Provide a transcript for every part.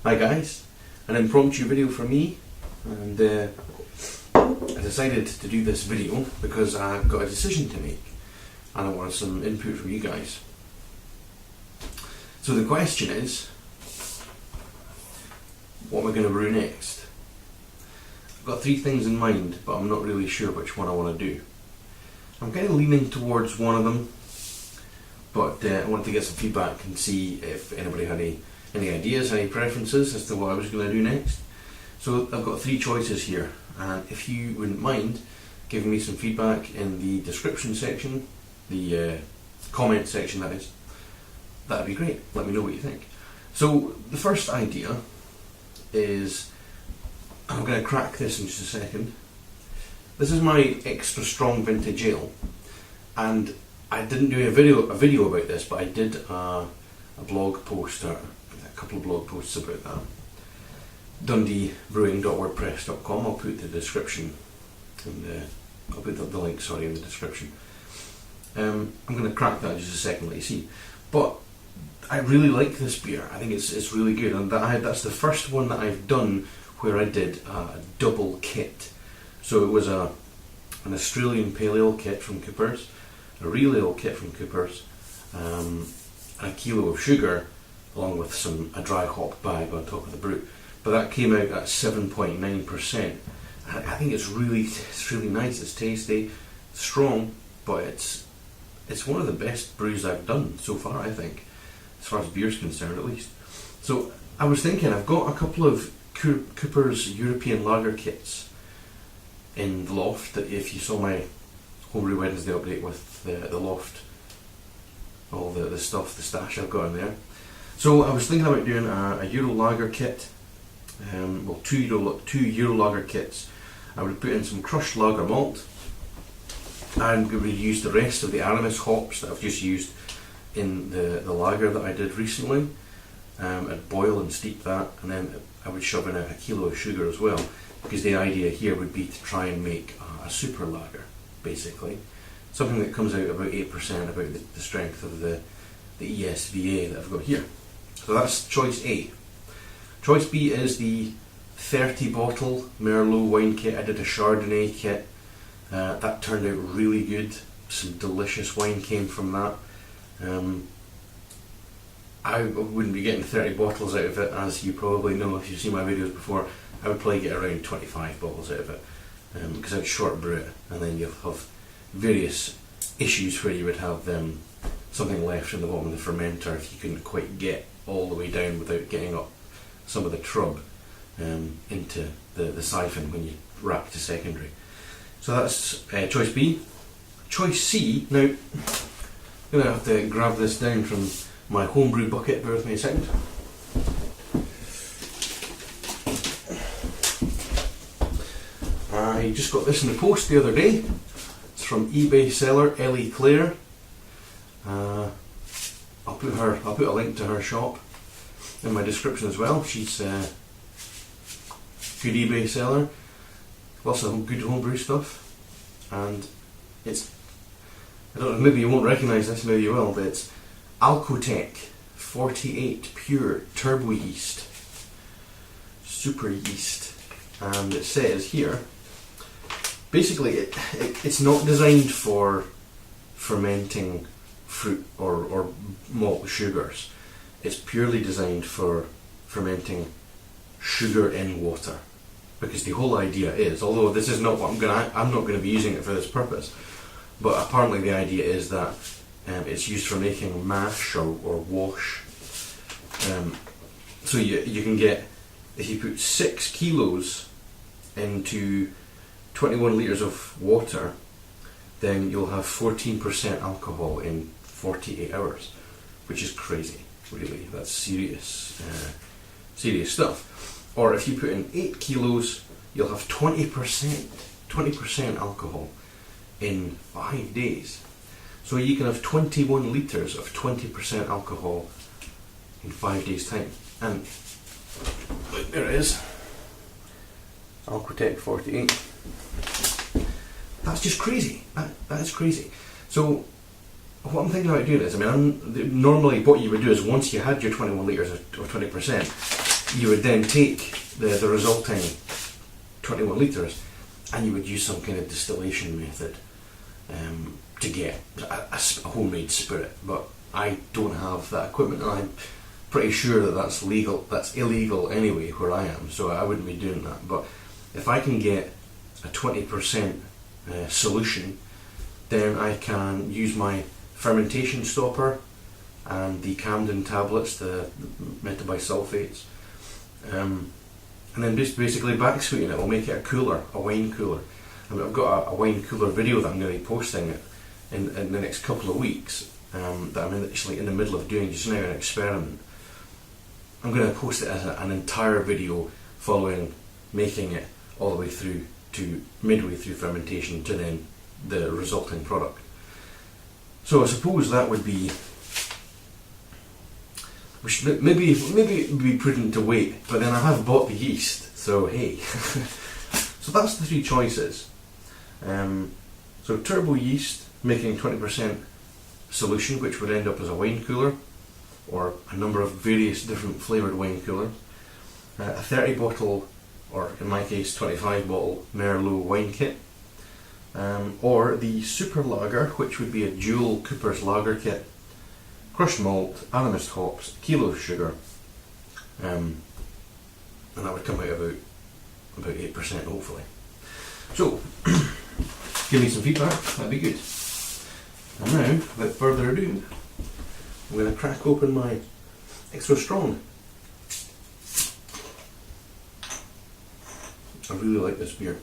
Hi guys, an impromptu video from me, and I decided to do this video because I've got a decision to make and I want some input from you guys. So the question is, what am I going to brew next? I've got three things in mind, but I'm not really sure which one I want to do. I'm kind of leaning towards one of them, but I wanted to get some feedback and see if anybody had any ideas, any preferences as to what I was going to do next. So I've got three choices here, and if you wouldn't mind giving me some feedback in the description section, the comment section that is, that'd be great. Let me know what you think. So the first idea is, I'm going to crack this in just a second. This is my extra strong vintage ale, and I didn't do a video about this, but I did a blog post, or a couple of blog posts about that. DundeeBrewing.wordpress.com. I'll put the description, and I'll put the link, sorry, in the description. I'm going to crack that in just a second, let you see. But I really like this beer. I think it's really good, and that's the first one that I've done where I did a double kit. So it was an Australian Pale Ale kit from Coopers, a Real Ale kit from Coopers, and a kilo of sugar, along with a dry hop bag on top of the brew. But that came out at 7.9%. I think it's really nice. It's tasty, strong, but it's one of the best brews I've done so far, I think, as far as beer's concerned at least. So I was thinking, I've got a couple of Coopers European lager kits in the loft. If you saw my Homebrew Wednesday update with the loft, all the stuff, the stash I've got in there. So I was thinking about doing a Euro lager kit, well, two Euro lager kits. I would put in some crushed lager malt, and we would use the rest of the Aramis hops that I've just used in the lager that I did recently. I'd boil and steep that, and then I would shove in a kilo of sugar as well, because the idea here would be to try and make a super lager, basically. Something that comes out about 8%, about the strength of the ESVA that I've got here. So that's choice A. Choice B is the 30 bottle Merlot wine kit. I did a Chardonnay kit. That turned out really good. Some delicious wine came from that. I wouldn't be getting 30 bottles out of it, as you probably know if you've seen my videos before. I would probably get around 25 bottles out of it, because I'd short brew it, and then you'll have various issues where you would have something left in the bottom of the fermenter if you couldn't quite get all the way down without getting up some of the trub into the siphon when you rack to secondary. So that's choice B. Choice C, now I'm going to have to grab this down from my homebrew bucket, bear with me a second. I just got this in the post the other day. It's from eBay seller Ellie Clare. I'll put a link to her shop in my description as well. She's a good eBay seller, lots of good homebrew stuff, and I don't know, maybe you won't recognise this, maybe you will, but it's Alcotech 48 pure turbo yeast, super yeast, and it says here, basically it's not designed for fermenting fruit or malt sugars. It's purely designed for fermenting sugar in water, because the whole idea is, although this is not what I'm not going to be using it for this purpose, but apparently the idea is that it's used for making mash or wash. So you can get, if you put 6 kilos into 21 litres of water, then you'll have 14% alcohol in 48 hours, which is crazy, really. That's serious stuff. Or if you put in 8 kilos, you'll have 20% alcohol in 5 days. So you can have 21 litres of 20% alcohol in 5 days' time. And look, there it is. Alcotech 48. That's just crazy. That is crazy. So what I'm thinking about doing is, normally what you would do is, once you had your 21 litres of 20%, you would then take the resulting 21 litres and you would use some kind of distillation method to get a homemade spirit. But I don't have that equipment, and I'm pretty sure that that's illegal anyway where I am, so I wouldn't be doing that. But if I can get a 20% solution, then I can use my fermentation stopper and the Camden tablets, the metabisulfates, and then just basically back sweeten it. We'll make it a wine cooler. I mean, I've got a wine cooler video that I'm going to be posting in the next couple of weeks, that I'm actually in the middle of doing just now, an experiment. I'm going to post it as an entire video following making it all the way through to midway through fermentation to then the resulting product. So I suppose that would be, maybe it would be prudent to wait, but then I have bought the yeast, so hey. So that's the three choices. So turbo yeast, making 20% solution, which would end up as a wine cooler, or a number of various different flavoured wine coolers, a 30 bottle, or in my case 25 bottle Merlot wine kit, or the super lager, which would be a dual Cooper's lager kit, crushed malt, Animist hops, kilo of sugar, and that would come out about 8% hopefully. So give me some feedback, that'd be good. And now, without further ado, I'm going to crack open my extra strong. I really like this beer.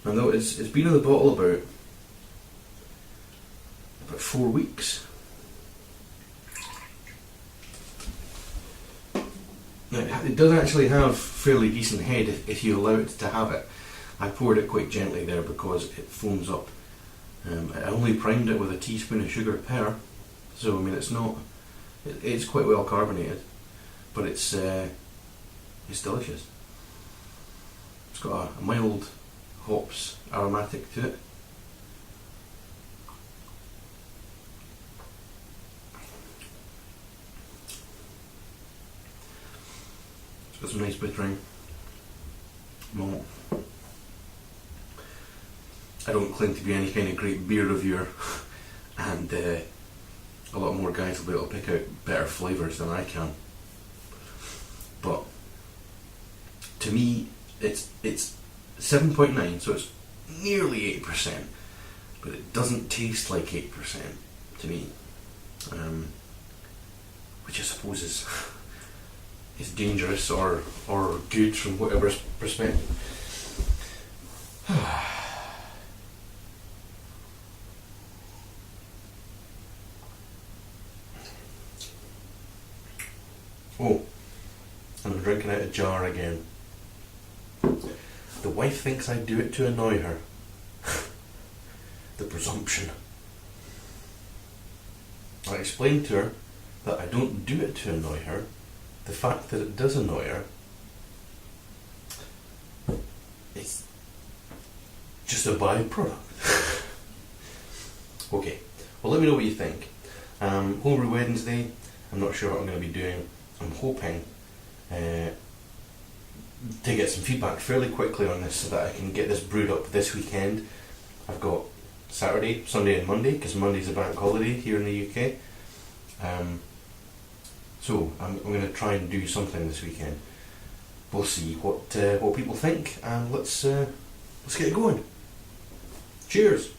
And though it's been in the bottle about 4 weeks. Now, it does actually have fairly decent head if you allow it to have it. I poured it quite gently there because it foams up. I only primed it with a teaspoon of sugar per, so I mean it's quite well carbonated, but it's delicious. It's got a mild hops aromatic to it. It's got some nice bittering malt. I don't claim to be any kind of great beer reviewer, and a lot more guys will be able to pick out better flavours than I can. But to me, it's 7.9, so it's nearly 8%, but it doesn't taste like 8% to me, which I suppose is dangerous or good from whatever perspective. Oh, and I'm drinking out a jar again. The wife thinks I do it to annoy her. The presumption. I explained to her that I don't do it to annoy her. The fact that it does annoy her, it's just a byproduct. Okay, well, let me know what you think. Homebrew Wednesday, I'm not sure what I'm going to be doing. I'm hoping to get some feedback fairly quickly on this so that I can get this brewed up this weekend. I've got Saturday, Sunday and Monday, because Monday's a bank holiday here in the UK. So I'm going to try and do something this weekend. We'll see what people think, and let's get it going. Cheers!